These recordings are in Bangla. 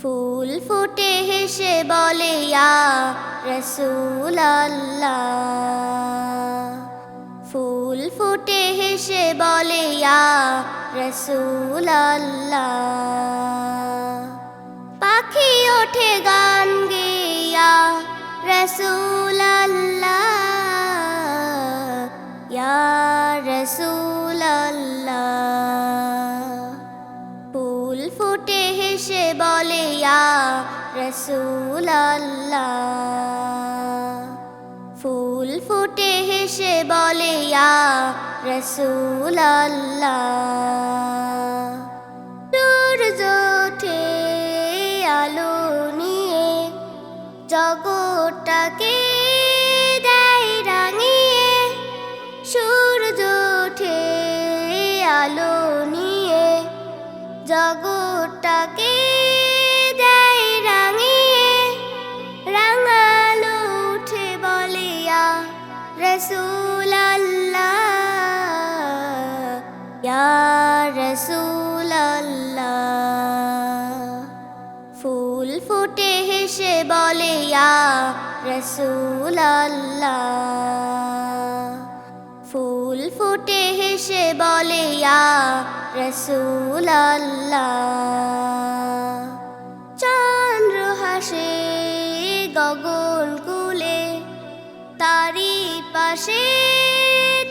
ফুল ফুটে হেসে বলে ইয়া রসূল আল্লাহ। ফুল ফুটে হেসে বলে ইয়া রসূল আল্লাহ। পাখি ওঠে গান গেয়ে ইয়া রসূল আল্লাহ, ইয়া রসূল আল্লাহ। ফুল ফুটে হেসে বলে ইয়া রসূল আল্লাহ। ফুল ফুটে হেসে বলে ইয়া রসূল আল্লাহ। সূর্য ওঠে আলো নিয়ে জগৎটাকে দেয় রাঙিয়ে। সূর্য ওঠে আলো নিয়ে জগৎটাকে দেয় রাঙিয়ে। রাঙালো উঠে বলে ইয়া রসূল আল্লাহ, ইয়া রসূল আল্লাহ। ফুল ফুটে হেসে বলে ইয়া রসূল আল্লাহ। ফুল ফুটে হেসে বলে ইয়া রসূল আল্লাহ। চন্দ্র হাসে গগন কুলে, তারি পাশে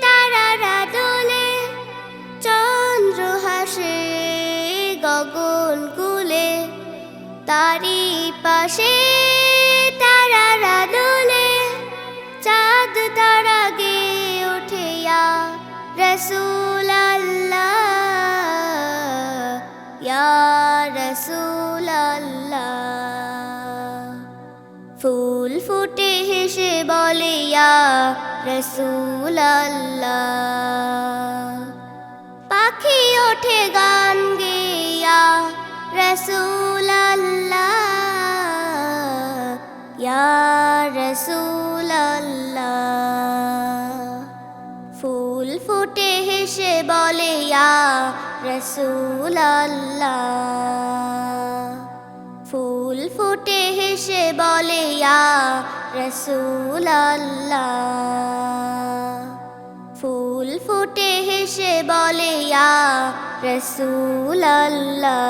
তারারা দোলে। চন্দ্র হাসে গগন কুলে, তারি পাশে তারারা দোলে। চাঁদ তারা গেয়ে ওঠে ইয়া রসূল আল্লাহ, ইয়া রসূল আল্লাহ। ফুল ফুটে হেসে বলে ইয়া রসূল আল্লাহ। পাখি ওঠে গান গেয়ে ইয়া রসূল আল্লাহ, ইয়া রসূল আল্লাহ। ফুল ফুটে হেসে বলে ইয়া রসূল আল্লাহ। ফুল ফুটে হেসে বলে ইয়া রসূল আল্লাহ। ফুল ফুটে হেসে বলে ইয়া রসূল আল্লাহ।